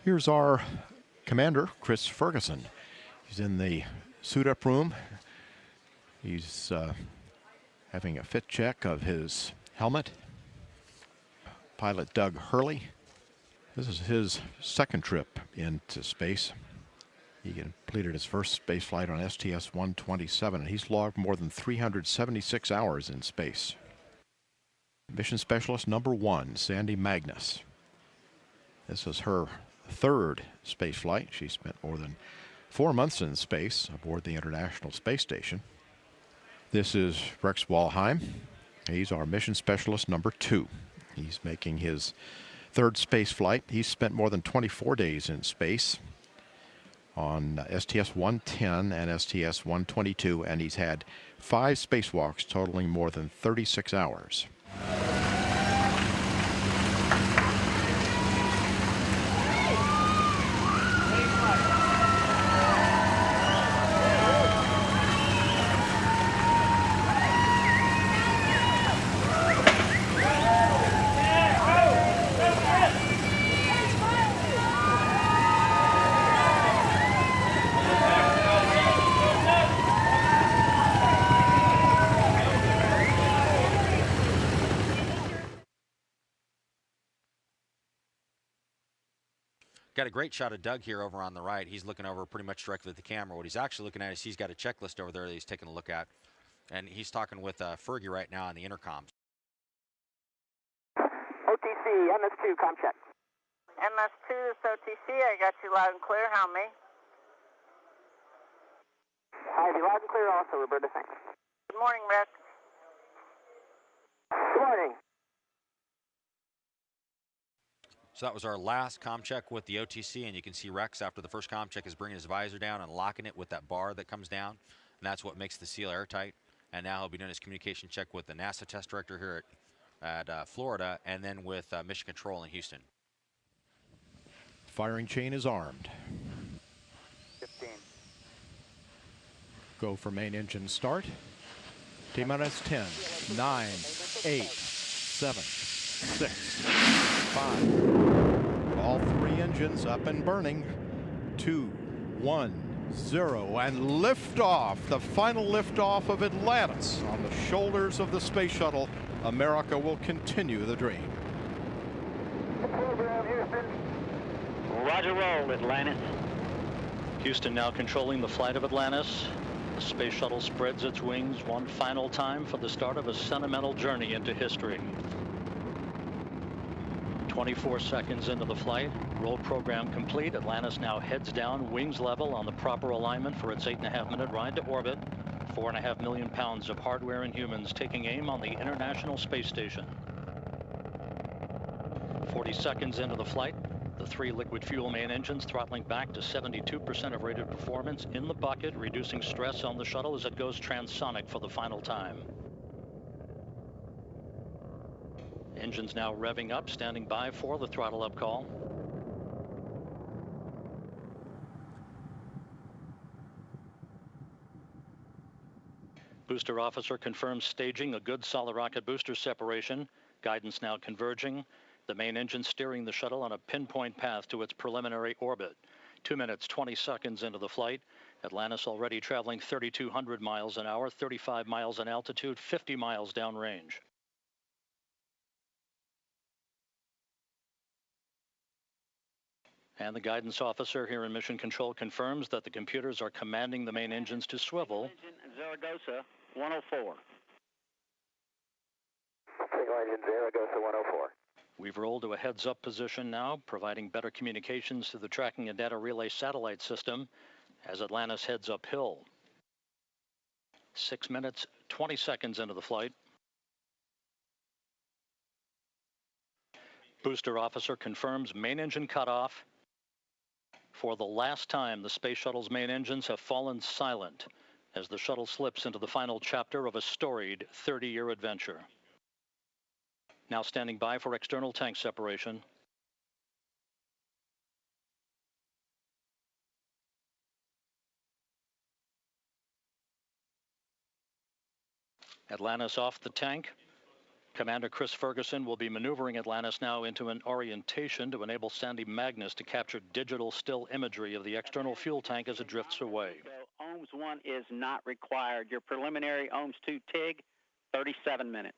Here's our commander, Chris Ferguson. He's in the suit-up room. He's having a fit check of his helmet. Pilot Doug Hurley. This is his second trip into space. He completed his first space flight on STS-127, and he's logged more than 376 hours in space. Mission Specialist number 1, Sandy Magnus. This is her third space flight. She spent more than 4 months in space aboard the International Space Station. This is Rex Walheim. He's our Mission Specialist number 2. He's making his third space flight. He's spent more than 24 days in space on STS-110 and STS-122, and he's had 5 spacewalks totaling more than 36 hours. Got a great shot of Doug here over on the right. He's looking over pretty much directly at the camera. What he's actually looking at is he's got a checklist over there that he's taking a look at. And he's talking with Fergie right now on the intercoms. OTC, MS2, com check. MS2, this OTC. I got you loud and clear. How me? I have you loud and clear also, Roberta. Thanks. Good morning, Rex. Good morning. So that was our last comm check with the OTC, and you can see Rex after the first comm check is bringing his visor down and locking it with that bar that comes down, and that's what makes the seal airtight. And now he'll be doing his communication check with the NASA test director here at Florida, and then with Mission Control in Houston. Firing chain is armed. 15. Go for main engine start. T-minus 10, 9, 8, 7, 6, 5. All 3 engines up and burning. 2, 1, 0, and liftoff. The final liftoff of Atlantis on the shoulders of the space shuttle. America will continue the dream. Program, Houston. Roger, roll, Atlantis. Houston now controlling the flight of Atlantis. The space shuttle spreads its wings one final time for the start of a sentimental journey into history. 24 seconds into the flight, roll program complete. Atlantis now heads down, wings level on the proper alignment for its 8.5-minute ride to orbit. 4.5 million pounds of hardware and humans taking aim on the International Space Station. 40 seconds into the flight, the 3 liquid fuel main engines throttling back to 72% of rated performance in the bucket, reducing stress on the shuttle as it goes transonic for the final time. Engines now revving up, standing by for the throttle up call. Booster officer confirms staging a good solid rocket booster separation. Guidance now converging. The main engine steering the shuttle on a pinpoint path to its preliminary orbit. 2 minutes, 20 seconds into the flight. Atlantis already traveling 3,200 miles an hour, 35 miles in altitude, 50 miles downrange. And the guidance officer here in Mission Control confirms that the computers are commanding the main engines to swivel. Engine Zaragoza 104. Single engine Zaragoza 104. We've rolled to a heads-up position now, providing better communications to the tracking and data relay satellite system as Atlantis heads uphill. 6 minutes, 20 seconds into the flight. Booster officer confirms main engine cutoff. For the last time, the space shuttle's main engines have fallen silent as the shuttle slips into the final chapter of a storied 30-year adventure. Now standing by for external tank separation. Atlantis off the tank. Commander Chris Ferguson will be maneuvering Atlantis now into an orientation to enable Sandy Magnus to capture digital still imagery of the external fuel tank as it drifts away. So OMS 1 is not required. Your preliminary OMS 2 TIG, 37 minutes.